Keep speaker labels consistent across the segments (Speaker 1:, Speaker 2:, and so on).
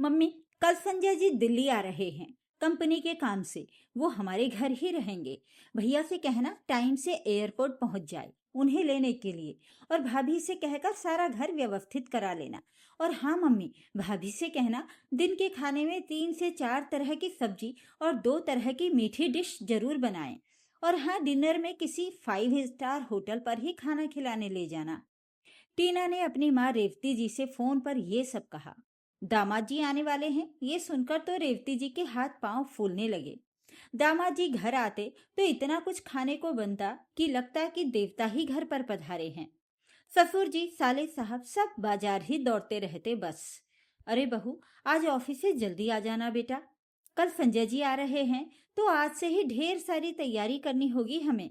Speaker 1: Mummy, कल संजय जी दिल्ली आ रहे हैं कंपनी के काम से। वो हमारे घर ही रहेंगे। भैया से कहना टाइम से एयरपोर्ट पहुंच जाए उन्हें लेने के लिए। और भाभी से कहकर सारा घर व्यवस्थित करा लेना। और हाँ मम्मी, भाभी से कहना दिन के खाने में 3 से 4 तरह की सब्जी और 2 तरह की मीठी डिश जरूर बनाएं। और हाँ, डिनर में किसी 5 स्टार होटल पर ही खाना खिलाने ले जाना। टीना ने अपनी माँ रेवती जी से फोन पर ये सब कहा। दामाद जी आने वाले हैं ये सुनकर तो रेवती जी के हाथ पांव फूलने लगे। दामाद जी घर आते तो इतना कुछ खाने को बनता कि लगता कि देवता ही घर पर पधारे हैं। ससुर जी, साले साहब सब बाजार ही दौड़ते रहते बस। अरे बहू, आज ऑफिस से जल्दी आ जाना बेटा। कल संजय जी आ रहे हैं तो आज से ही ढेर सारी तैयारी करनी होगी हमें।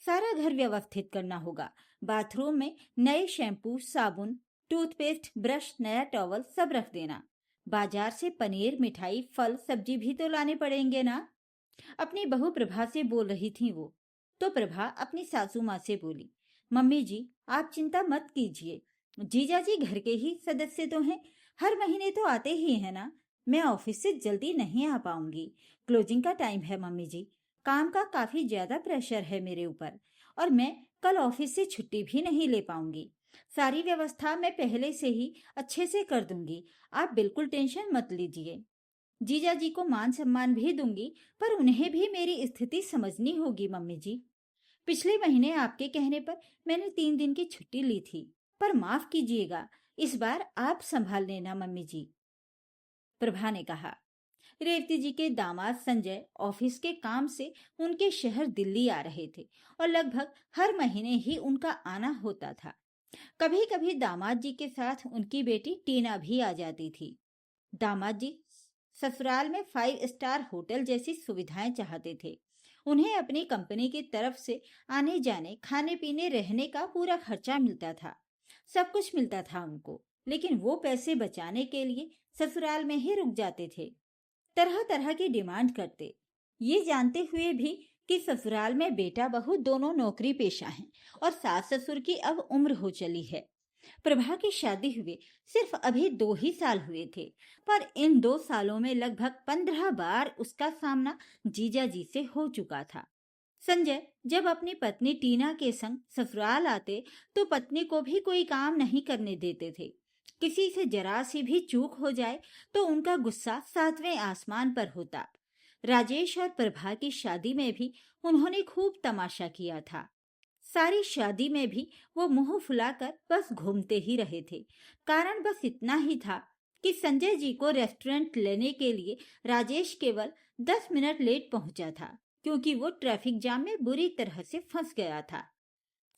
Speaker 1: सारा घर व्यवस्थित करना होगा। बाथरूम में नए शैम्पू, साबुन, टूथपेस्ट, ब्रश, नया टॉवल सब रख देना। बाजार से पनीर, मिठाई, फल, सब्जी भी तो लाने पड़ेंगे ना। अपनी बहू प्रभा से बोल रही थी वो। तो प्रभा अपनी सासू माँ से बोली, मम्मी जी आप चिंता मत कीजिए, जीजा जी घर के ही सदस्य तो हैं, हर महीने तो आते ही हैं ना। मैं ऑफिस से जल्दी नहीं आ पाऊंगी, क्लोजिंग का टाइम है मम्मी जी। काम का काफी ज्यादा प्रेशर है मेरे ऊपर और मैं कल ऑफिस से छुट्टी भी नहीं ले पाऊंगी। सारी व्यवस्था मैं पहले से ही अच्छे से कर दूंगी, आप बिल्कुल टेंशन मत लीजिए। जीजा जी को मान सम्मान भी दूंगी, पर उन्हें भी मेरी स्थिति समझनी होगी मम्मी जी। पिछले महीने आपके कहने पर मैंने 3 दिन की छुट्टी ली थी, पर माफ कीजिएगा, इस बार आप संभाल लेना मम्मी जी, प्रभा ने कहा। रेवती जी के दामाद संजय ऑफिस के काम से उनके शहर दिल्ली आ रहे थे और लगभग हर महीने ही उनका आना होता था। कभी कभी दामाद जी के साथ उनकी बेटी टीना भी आ जाती थी। दामाद जी ससुराल में 5 स्टार होटल जैसी सुविधाएं चाहते थे। उन्हें अपनी कंपनी की तरफ से आने जाने, खाने पीने, रहने का पूरा खर्चा मिलता था। सब कुछ मिलता था उनको, लेकिन वो पैसे बचाने के लिए ससुराल में ही रुक जाते थे। तरह तरह की डिमांड करते, ये जानते हुए भी कि ससुराल में बेटा बहू दोनों नौकरी पेशा हैं और सास ससुर की अब उम्र हो चली है। प्रभा की शादी हुए सिर्फ अभी 2 ही साल हुए थे, पर इन 2 सालों में लगभग 15 बार उसका सामना जीजा जी से हो चुका था। संजय जब अपनी पत्नी टीना के संग ससुराल आते तो पत्नी को भी कोई काम नहीं करने देते थे। किसी से जरा सी भी चूक हो जाए तो उनका गुस्सा 7वें आसमान पर होता। राजेश और प्रभा की शादी में भी उन्होंने खूब तमाशा किया था। सारी शादी में भी वो मुंह फुलाकर बस घूमते ही रहे थे। कारण बस इतना ही था कि संजय जी को रेस्टोरेंट लेने के लिए राजेश केवल 10 मिनट लेट पहुंचा था, क्योंकि वो ट्रैफिक जाम में बुरी तरह से फंस गया था।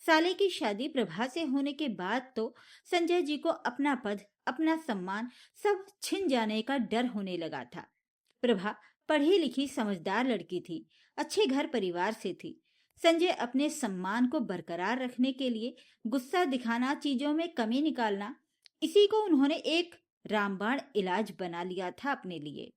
Speaker 1: साले की शादी प्रभा से होने के बाद तो संजय जी को अपना पद, अपना सम्मान सब छिन जाने का डर होने लगा था। प्रभा पढ़ी लिखी समझदार लड़की थी, अच्छे घर परिवार से थी। संजय अपने सम्मान को बरकरार रखने के लिए गुस्सा दिखाना, चीजों में कमी निकालना, इसी को उन्होंने एक रामबाण इलाज बना लिया था अपने लिए।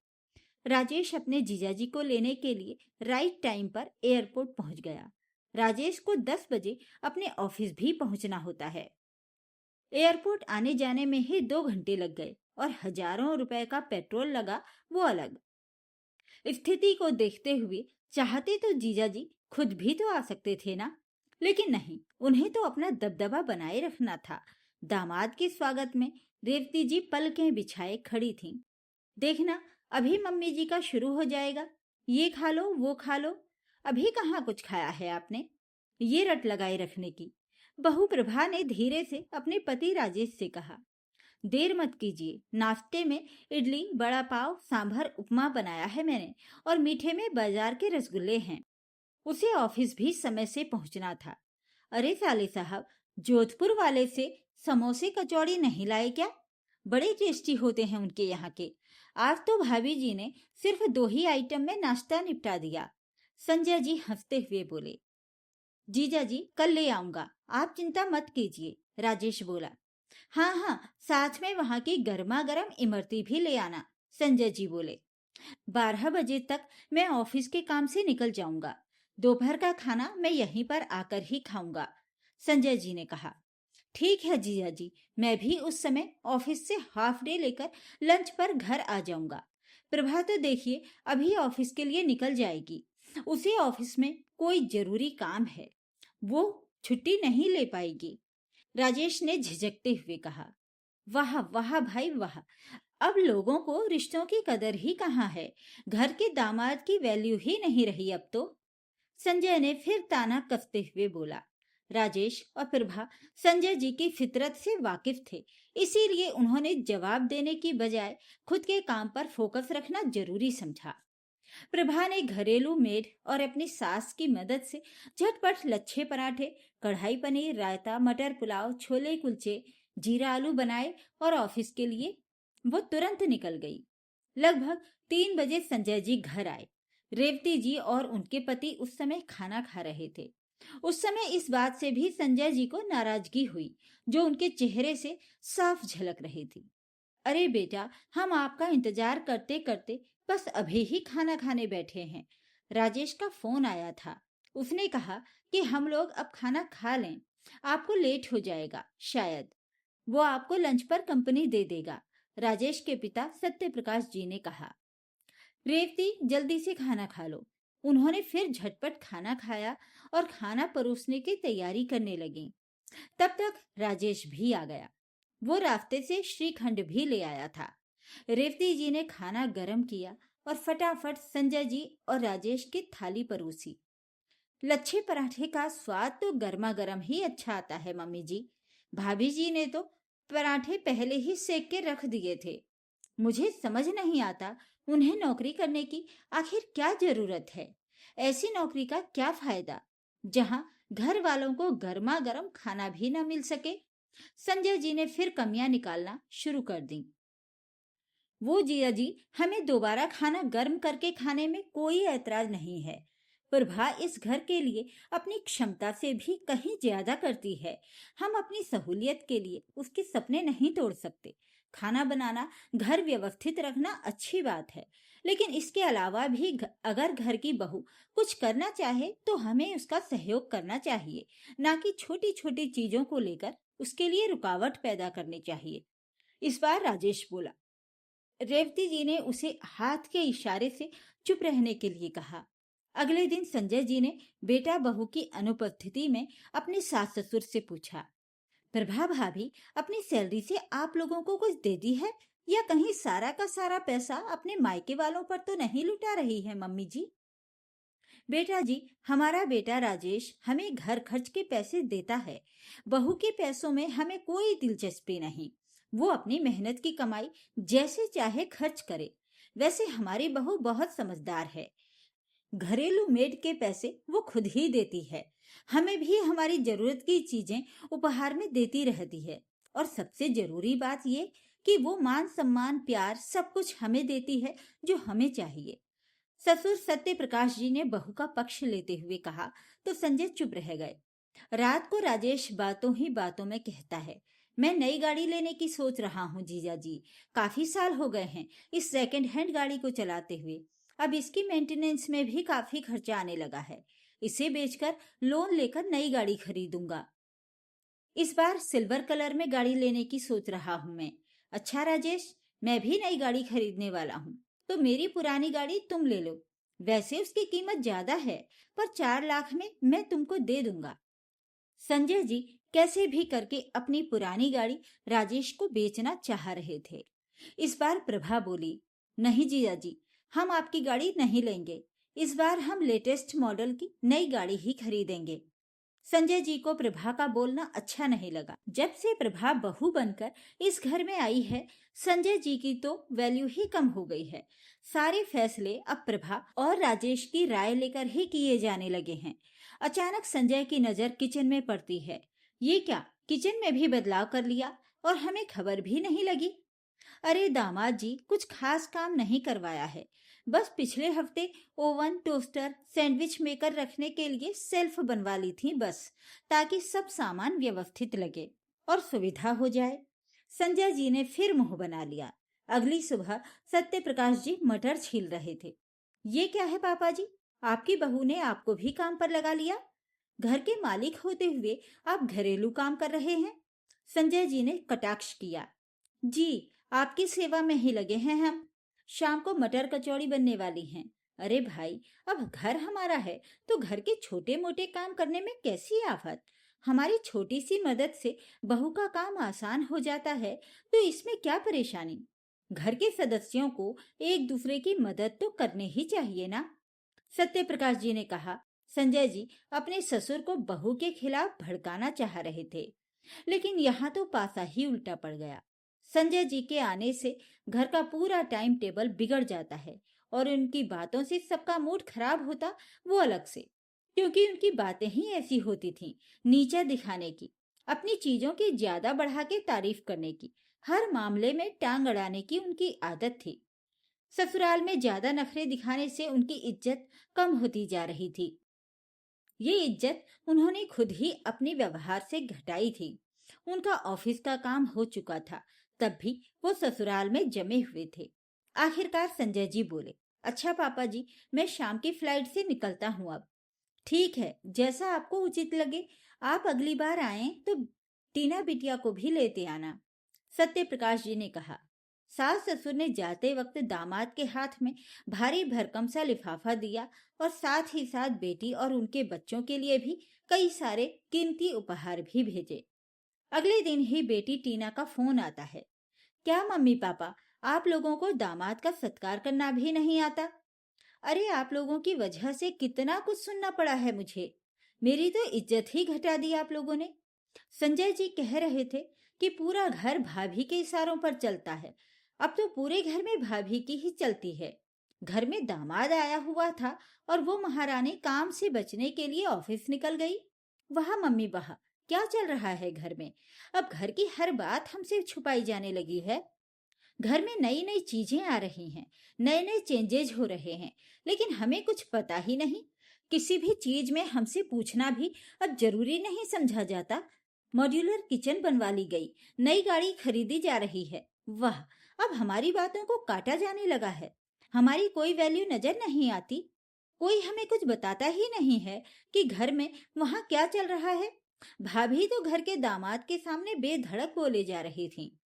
Speaker 1: राजेश अपने जीजाजी को लेने के लिए राइट टाइम पर एयरपोर्ट पहुंच गया। राजेश को 10 बजे अपने ऑफिस भी पहुंचना होता है। एयरपोर्ट आने जाने में ही 2 घंटे लग गए और हजारों रुपए का पेट्रोल लगा, वो अलग। स्थिति को देखते हुए चाहते तो जीजाजी खुद भी तो आ सकते थे ना, लेकिन नहीं, उन्हें तो अपना दबदबा बनाए रखना था। दामाद के स्वागत में रेवती जी पलकें बिछाए खड़ी थीं। देखना, अभी मम्मी जी का शुरू हो जाएगा, ये खा लो वो खा लो। अभी कहाँ कुछ खाया है आपने, ये रट लगाए रखने की। बहू प्रभा ने धीरे से अपने पति राजेश से कहा। देर मत कीजिए, नाश्ते में इडली, बड़ा पाव, सांभर, उपमा बनाया है मैंने और मीठे में बाजार के रसगुल्ले हैं। उसे ऑफिस भी समय से पहुंचना था। अरे साले साहब, जोधपुर वाले से समोसे कचौड़ी नहीं लाए क्या? बड़े टेस्टी होते हैं उनके यहाँ के। आज तो भाभी जी ने सिर्फ 2 ही आइटम में नाश्ता निपटा दिया। संजय जी हंसते हुए बोले। जीजा जी कल ले आऊंगा, आप चिंता मत कीजिए, राजेश बोला। हाँ हाँ, साथ में वहां की गर्मा गर्म इमरती भी ले आना, संजय जी बोले। 12 बजे तक मैं ऑफिस के काम से निकल जाऊंगा। दोपहर का खाना मैं यहीं पर आकर ही खाऊंगा, संजय जी ने कहा। ठीक है जीजा जी, मैं भी उस समय ऑफिस से हाफ डे लेकर लंच पर घर आ जाऊंगा। प्रभा तो देखिए अभी ऑफिस के लिए निकल जाएगी, उसे ऑफिस में कोई जरूरी काम है, वो छुट्टी नहीं ले पाएगी। राजेश ने झिझकते हुए कहा। वाह वाह भाई वाह, अब लोगों को रिश्तों की कदर ही कहाँ है, घर के दामाद की वैल्यू ही नहीं रही अब तो। संजय ने फिर ताना कसते हुए बोला। राजेश और प्रभा संजय जी की फितरत से वाकिफ थे, इसीलिए उन्होंने जवाब देने की बजाय खुद के काम पर फोकस रखना जरूरी समझा। प्रभा ने घरेलू मेड और अपनी सास की मदद से झटपट लच्छे पराठे, कढ़ाई पनीर, रायता, मटर पुलाव, छोले कुलचे, जीरा आलू बनाए और ऑफिस के लिए वो तुरंत निकल गई। लगभग 3 बजे संजय जी घर आए। रेवती जी और उनके पति उस समय खाना खा रहे थे। उस समय इस बात से भी संजय जी को नाराजगी हुई जो उनके चेहरे से साफ झलक रही थी। अरे बेटा, हम आपका इंतजार करते करते बस अभी ही खाना खाने बैठे हैं। राजेश का फोन आया था। उसने कहा कि हम लोग अब खाना खा लें, आपको लेट हो जाएगा शायद। वो आपको लंच पर कंपनी दे देगा, राजेश के पिता सत्य प्रकाश जी ने कहा। रेवती, जल्दी से खाना खा लो। उन्होंने फिर झटपट खाना खाया और खाना परोसने की तैयारी करने लगी। तब तक राजेश भी आ गया। वो रास्ते से श्रीखंड भी ले आया था। रेवती जी ने खाना गर्म किया और फटाफट संजय जी और राजेश की थाली परोसी। लच्छे पराठे का स्वाद तो गर्मा गर्म ही अच्छा आता है मम्मी जी। भाभी जी ने तो पराठे पहले ही सेक के रख दिए थे। मुझे समझ नहीं आता उन्हें नौकरी करने की आखिर क्या जरूरत है। ऐसी नौकरी का क्या फायदा जहां घर वालों को गर्मा गर्म खाना भी न मिल सके। संजय जी ने फिर कमियां निकालना शुरू कर दी। वो जिया जी, हमें दोबारा खाना गर्म करके खाने में कोई ऐतराज नहीं है। प्रभा इस घर के लिए अपनी क्षमता से भी कहीं ज्यादा करती है। हम अपनी सहूलियत के लिए उसके सपने नहीं तोड़ सकते। खाना बनाना, घर व्यवस्थित रखना अच्छी बात है, लेकिन इसके अलावा भी अगर घर की बहू कुछ करना चाहे तो हमें उसका सहयोग करना चाहिए, ना कि छोटी छोटी चीजों को लेकर उसके लिए रुकावट पैदा करनी चाहिए। इस बार राजेश बोला। रेवती जी ने उसे हाथ के इशारे से चुप रहने के लिए कहा। अगले दिन संजय जी ने बेटा बहू की अनुपस्थिति में अपने सास ससुर से पूछा, प्रभा भाभी, अपनी सैलरी से आप लोगों को कुछ दे दी है या कहीं सारा का सारा पैसा अपने मायके वालों पर तो नहीं लुटा रही है मम्मी जी? बेटा जी, हमारा बेटा राजेश हमें घर खर्च के पैसे देता है। बहू के पैसों में हमें कोई दिलचस्पी नहीं। वो अपनी मेहनत की कमाई जैसे चाहे खर्च करे। वैसे हमारी बहू बहुत समझदार है। घरेलू मेड के पैसे वो खुद ही देती है। हमें भी हमारी जरूरत की चीजें उपहार में देती रहती है। और सबसे जरूरी बात ये कि वो मान सम्मान प्यार सब कुछ हमें देती है जो हमें चाहिए। ससुर सत्य प्रकाश जी ने बहू का पक्ष लेते हुए कहा तो संजय चुप रह गए। रात को राजेश बातों ही बातों में कहता है, मैं नई गाड़ी लेने की सोच रहा हूँ जीजा जी। काफी साल हो गए हैं इस सेकंड हैंड गाड़ी को चलाते हुए। अब इसकी मेंटेनेंस में भी काफी खर्चा आने लगा है। इसे बेचकर लोन लेकर नई गाड़ी खरीदूंगा। इस बार सिल्वर कलर में गाड़ी लेने की सोच रहा हूँ मैं। अच्छा राजेश, मैं भी नई गाड़ी खरीदने वाला हूँ, तो मेरी पुरानी गाड़ी तुम ले लो। वैसे उसकी कीमत ज्यादा है, पर 4 लाख में मैं तुमको दे दूंगा। संजय जी कैसे भी करके अपनी पुरानी गाड़ी राजेश को बेचना चाह रहे थे। इस बार प्रभा बोली, नहीं जिया जी, हम आपकी गाड़ी नहीं लेंगे। इस बार हम लेटेस्ट मॉडल की नई गाड़ी ही खरीदेंगे। संजय जी को प्रभा का बोलना अच्छा नहीं लगा। जब से प्रभा बहू बनकर इस घर में आई है, संजय जी की तो वैल्यू ही कम हो गई है। सारे फैसले अब प्रभा और राजेश की राय लेकर ही किए जाने लगे हैं। अचानक संजय की नजर किचन में पड़ती है। ये क्या, किचन में भी बदलाव कर लिया और हमें खबर भी नहीं लगी? अरे दामाद जी, कुछ खास काम नहीं करवाया है। बस पिछले हफ्ते ओवन, टोस्टर, सैंडविच मेकर रखने के लिए सेल्फ बनवा ली थी बस, ताकि सब सामान व्यवस्थित लगे और सुविधा हो जाए। संजय जी ने फिर मुंह बना लिया। अगली सुबह सत्य प्रकाश जी मटर छील रहे थे। ये क्या है पापा जी, आपकी बहू ने आपको भी काम पर लगा लिया? घर के मालिक होते हुए आप घरेलू काम कर रहे हैं? संजय जी ने कटाक्ष किया। जी, आपकी सेवा में ही लगे हैं हम। शाम को मटर कचौड़ी बनने वाली हैं। अरे भाई, अब घर हमारा है तो घर के छोटे मोटे काम करने में कैसी आफत। हमारी छोटी सी मदद से बहू का काम आसान हो जाता है, तो इसमें क्या परेशानी। घर के सदस्यों को एक दूसरे की मदद तो करनी ही चाहिए ना। सत्य प्रकाश जी ने कहा। संजय जी अपने ससुर को बहू के खिलाफ भड़काना चाह रहे थे, लेकिन यहाँ तो पासा ही उल्टा पड़ गया। संजय जी के आने से घर का पूरा टाइम टेबल बिगड़ जाता है, और उनकी बातों से सबका मूड खराब होता, वो अलग से। क्योंकि उनकी बातें ही ऐसी होती थीं, नीचा दिखाने की, अपनी चीजों की ज्यादा बढ़ा के तारीफ करने की, हर मामले में टांग अड़ाने की उनकी आदत थी। ससुराल में ज्यादा नखरे दिखाने से उनकी इज्जत कम होती जा रही थी। ये इज्जत उन्होंने खुद ही अपने व्यवहार से घटाई थी। उनका ऑफिस का काम हो चुका था, तब भी वो ससुराल में जमे हुए थे। आखिरकार संजय जी बोले, अच्छा पापा जी, मैं शाम की फ्लाइट से निकलता हूँ अब। ठीक है, जैसा आपको उचित लगे। आप अगली बार आएं तो टीना बिटिया को भी लेते आना। सत्य प्रकाश जी ने कहा। सास ससुर ने जाते वक्त दामाद के हाथ में भारी भरकम सा लिफाफा दिया, और साथ ही साथ बेटी और उनके बच्चों के लिए भी कई सारे कीमती उपहार भी भेजे। अगले दिन ही बेटी टीना का फोन आता है। क्या मम्मी पापा, आप लोगों को दामाद का सत्कार करना भी नहीं आता? अरे, आप लोगों की वजह से कितना कुछ सुनना पड़ा है मुझे। मेरी तो इज्जत ही घटा दी आप लोगों ने। संजय जी कह रहे थे कि पूरा घर भाभी के इशारों पर चलता है। अब तो पूरे घर में भाभी की ही चलती है। घर में दामाद आया हुआ था, और वो महारानी काम से बचने के लिए ऑफिस निकल गई। वहाँ मम्मी बहा, क्या चल रहा है घर में? अब घर की हर बात हमसे छुपाई जाने लगी है। घर में नई नई चीजें आ रही हैं, नए नए चेंजेज हो रहे हैं, लेकिन हमें कुछ पता ही नहीं। किसी भी चीज में हमसे पूछना भी अब जरूरी नहीं समझा जाता। मॉड्यूलर किचन बनवा ली गई, नई गाड़ी खरीदी जा रही है। वाह, अब हमारी बातों को काटा जाने लगा है। हमारी कोई वैल्यू नजर नहीं आती। कोई हमें कुछ बताता ही नहीं है कि घर में वहाँ क्या चल रहा है। भाभी तो घर के दामाद के सामने बेधड़क बोले जा रही थी।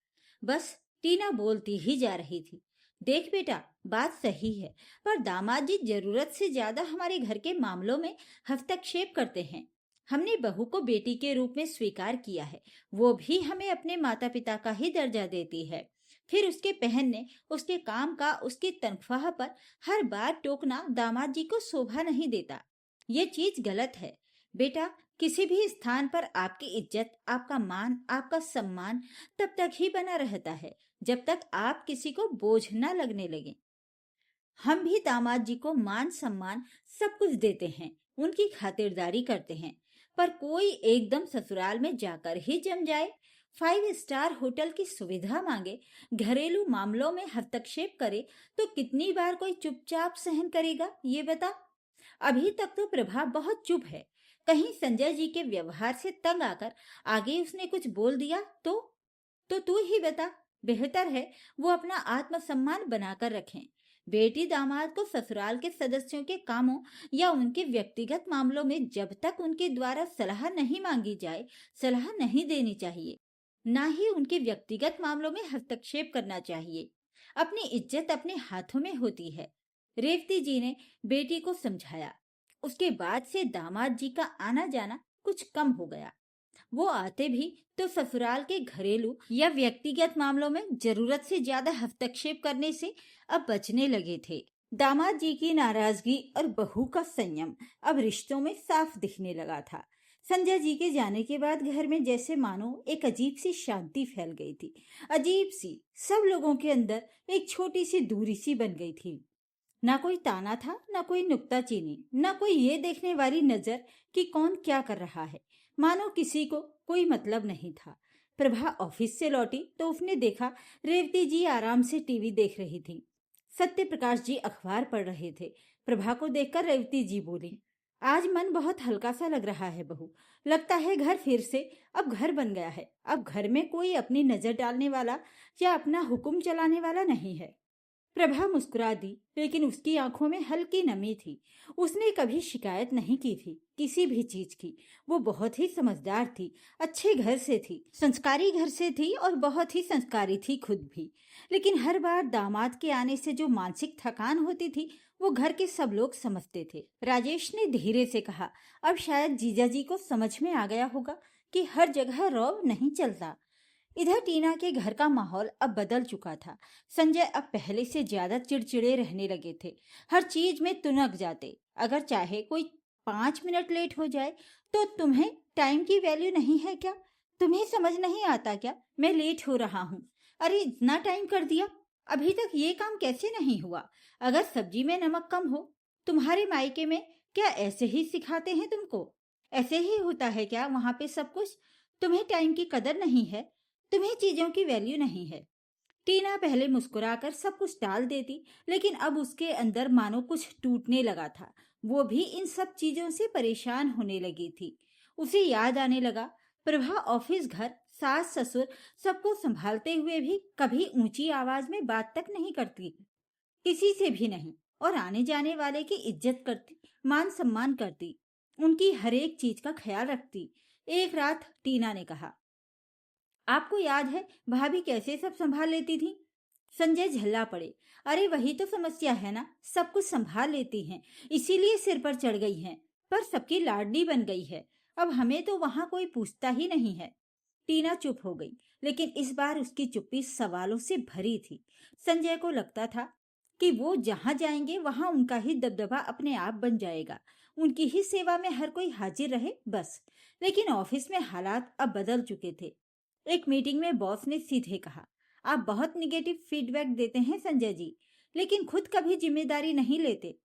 Speaker 1: बस टीना बोलती ही जा रही थी। देख बेटा, बात सही है, पर दामाद जी जरूरत से ज्यादा हमारे घर के मामलों में हस्तक्षेप करते हैं। हमने बहू को बेटी के रूप में स्वीकार किया है, वो भी हमें अपने माता पिता का ही दर्जा देती है। फिर उसके पहनने, उसके काम का, उसकी तनख्वाह पर हर बार टोकना दामाद जी को शोभा नहीं देता। ये चीज गलत है। बेटा, किसी भी स्थान पर आपकी इज्जत, आपका मान, आपका सम्मान तब तक ही बना रहता है जब तक आप किसी को बोझ न लगने लगे। हम भी दामाद जी को मान सम्मान सब कुछ देते हैं, उनकी खातिरदारी करते हैं, पर कोई एकदम ससुराल में जाकर ही जम जाए, 5 स्टार होटल की सुविधा मांगे, घरेलू मामलों में हस्तक्षेप करे, तो कितनी बार कोई चुपचाप सहन करेगा, ये बता। अभी तक तो प्रभा बहुत चुप है। कहीं संजय जी के व्यवहार से तंग आकर आगे उसने कुछ बोल दिया तो तू ही बता। बेहतर है वो अपना आत्मसम्मान बनाकर रखें। बेटी दामाद को ससुराल के सदस्यों के कामों या उनके व्यक्तिगत मामलों में जब तक उनके द्वारा सलाह नहीं मांगी जाए, सलाह नहीं देनी चाहिए। ना ही उनके व्यक्तिगत मामलों में हस्तक्षेप करना चाहिए। अपनी इज्जत अपने हाथों में होती है। रेवती जी ने बेटी को समझाया। उसके बाद से दामाद जी का आना जाना कुछ कम हो गया। वो आते भी तो ससुराल के घरेलू या व्यक्तिगत मामलों में जरूरत से ज्यादा हस्तक्षेप करने से अब बचने लगे थे। दामाद जी की नाराजगी और बहू का संयम अब रिश्तों में साफ दिखने लगा था। संजय जी के जाने के बाद घर में जैसे मानो एक अजीब सी शांति फैल गई थी। अजीब सी, सब लोगों के अंदर एक छोटी सी दूरी सी बन गई थी। ना कोई ताना था, ना कोई नुक्ताचीनी, ना कोई ये देखने वाली नजर कि कौन क्या कर रहा है। मानो किसी को कोई मतलब नहीं था। प्रभा ऑफिस से लौटी तो उसने देखा रेवती जी आराम से टीवी देख रही थी। सत्य प्रकाश जी अखबार पढ़ रहे थे। प्रभा को देखकर रेवती जी बोली, आज मन बहुत हल्का सा लग रहा है बहू। लगता है घर फिर से अब घर बन गया है। अब घर में कोई अपनी नजर डालने वाला या अपना हुक्म चलाने वाला नहीं है। प्रभा मुस्कुरा दी, लेकिन उसकी आंखों में हल्की नमी थी। उसने कभी शिकायत नहीं की थी किसी भी चीज की। वो बहुत ही समझदार थी, अच्छे घर से थी, संस्कारी घर से थी और बहुत ही संस्कारी थी खुद भी। लेकिन हर बार दामाद के आने से जो मानसिक थकान होती थी, वो घर के सब लोग समझते थे। राजेश ने धीरे से कहा, अब शायद जीजाजी को समझ में आ गया होगा कि हर जगह रौब नहीं चलता। इधर टीना के घर का माहौल अब बदल चुका था। संजय अब पहले से ज्यादा चिड़चिड़े रहने लगे थे। हर चीज में तुनक जाते। अगर चाहे कोई 5 मिनट लेट हो जाए तो तुम्हें टाइम की वैल्यू नहीं है क्या? तुम्हें समझ नहीं आता क्या मैं लेट हो रहा हूँ? अरे इतना टाइम कर दिया, अभी तक ये काम कैसे नहीं हुआ? अगर सब्जी में नमक कम हो, तुम्हारे मायके में क्या ऐसे ही सिखाते हैं तुमको? ऐसे ही होता है क्या वहां पे सब कुछ? तुम्हें टाइम की कदर नहीं है, तुम्हें चीजों की वैल्यू नहीं है। टीना पहले मुस्कुराकर सब कुछ टाल देती, लेकिन अब उसके अंदर मानो कुछ टूटने लगा था। वो भी इन सब चीजों से परेशान होने लगी थी। उसे याद आने लगा, प्रभा ऑफिस, घर, सास ससुर सबको संभालते हुए भी कभी ऊंची आवाज में बात तक नहीं करती, किसी से भी नहीं। और आने जाने वाले की इज्जत करती, मान सम्मान करती, उनकी हर एक चीज का ख्याल रखती। एक रात टीना ने कहा, आपको याद है भाभी कैसे सब संभाल लेती थी? संजय झल्ला पड़े। अरे वही तो समस्या है ना, सब कुछ संभाल लेती हैं, इसीलिए सिर पर चढ़ गई हैं, पर सबकी लाडली बन गई है। अब हमें तो वहां कोई पूछता ही नहीं है। टीना चुप हो गई, लेकिन इस बार उसकी चुप्पी सवालों से भरी थी। संजय को लगता था कि वो जहां जाएंगे वहां उनका ही दबदबा अपने आप बन जाएगा, उनकी ही सेवा में हर कोई हाजिर रहे बस। लेकिन ऑफिस में हालात अब बदल चुके थे। एक मीटिंग में बॉस ने सीधे कहा, आप बहुत निगेटिव फीडबैक देते हैं संजय जी, लेकिन खुद कभी जिम्मेदारी नहीं लेते।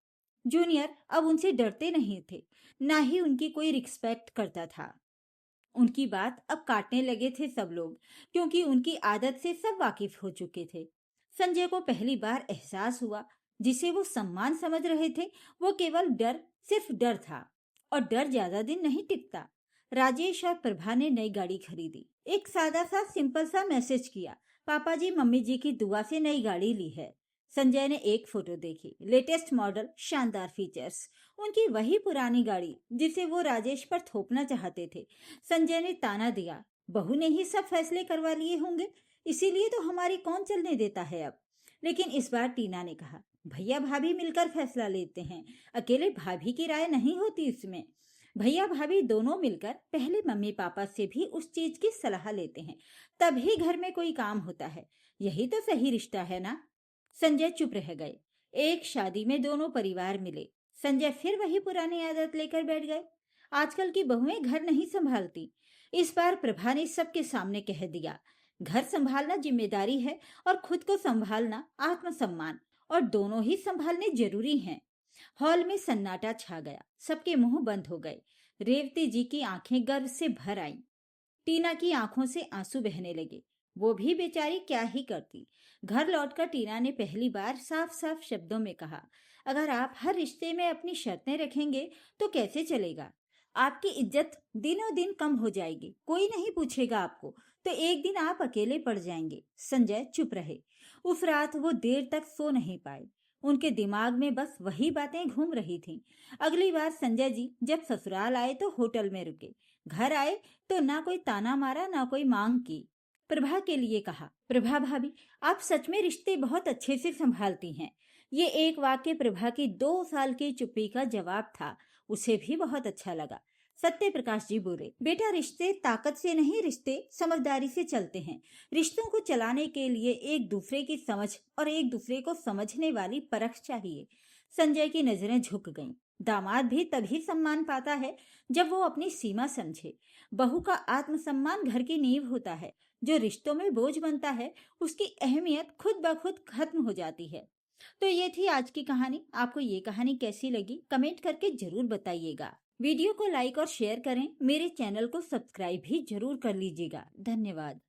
Speaker 1: जूनियर अब उनसे डरते नहीं थे, ना ही उनकी कोई रिस्पेक्ट करता था। उनकी बात अब काटने लगे थे सब लोग, क्योंकि उनकी आदत से सब वाकिफ हो चुके थे। संजय को पहली बार एहसास हुआ, जिसे वो सम्मान समझ रहे थे वो केवल डर, सिर्फ डर था। और डर ज्यादा दिन नहीं टिकता। राजेश और प्रभा ने नई गाड़ी खरीदी। एक सादा सा सिंपल सा मैसेज किया, पापा जी मम्मी जी की दुआ से नई गाड़ी ली है। संजय ने एक फोटो देखी, लेटेस्ट मॉडल, शानदार फीचर्स, उनकी वही पुरानी गाड़ी जिसे वो राजेश पर थोपना चाहते थे। संजय ने ताना दिया, बहू ने ही सब फैसले करवा लिए होंगे, इसीलिए तो हमारी कौन चलने देता है अब। लेकिन इस बार टीना ने कहा, भैया भाभी मिलकर फैसला लेते हैं, अकेले भाभी की राय नहीं होती इसमें। भैया भाभी दोनों मिलकर पहले मम्मी पापा से भी उस चीज की सलाह लेते हैं, तभी घर में कोई काम होता है। यही तो सही रिश्ता है ना। संजय चुप रह गए। एक शादी में दोनों परिवार मिले। संजय फिर वही पुरानी आदत लेकर बैठ गए। आजकल की बहुएं घर नहीं संभालती। इस बार प्रभा ने सबके सामने कह दिया, घर संभालना जिम्मेदारी है और खुद को संभालना आत्मसम्मान, और दोनों ही संभालने जरूरी हैं। हॉल में सन्नाटा छा गया, सबके मुंह बंद हो गए। रेवती जी की आंखें गर्व से भर आईं। टीना की आंखों से आंसू बहने लगे। वो भी बेचारी क्या ही करती। घर लौटकर टीना ने पहली बार साफ साफ शब्दों में कहा, अगर आप हर रिश्ते में अपनी शर्तें रखेंगे तो कैसे चलेगा? आपकी इज्जत दिनों दिन कम हो जाएगी, कोई नहीं पूछेगा आपको, तो एक दिन आप अकेले पड़ जाएंगे। संजय चुप रहे। उस रात वो देर तक सो नहीं पाए। उनके दिमाग में बस वही बातें घूम रही थीं। अगली बार संजय जी जब ससुराल आए तो होटल में रुके। घर आए तो ना कोई ताना मारा, ना कोई मांग की। प्रभा के लिए कहा, प्रभा भाभी आप सच में रिश्ते बहुत अच्छे से संभालती हैं। ये एक वाक्य प्रभा की 2 साल की चुप्पी का जवाब था। उसे भी बहुत अच्छा लगा। सत्य प्रकाश जी बोले, बेटा रिश्ते ताकत से नहीं, रिश्ते समझदारी से चलते हैं। रिश्तों को चलाने के लिए एक दूसरे की समझ और एक दूसरे को समझने वाली परख चाहिए। संजय की नजरें झुक गईं। दामाद भी तभी सम्मान पाता है जब वो अपनी सीमा समझे। बहू का आत्मसम्मान घर की नींव होता है। जो रिश्तों में बोझ बनता है उसकी अहमियत खुद ब खुद खत्म हो जाती है। तो ये थी आज की कहानी। आपको ये कहानी कैसी लगी कमेंट करके जरूर बताइएगा। वीडियो को लाइक और शेयर करें। मेरे चैनल को सब्सक्राइब भी जरूर कर लीजिएगा। धन्यवाद।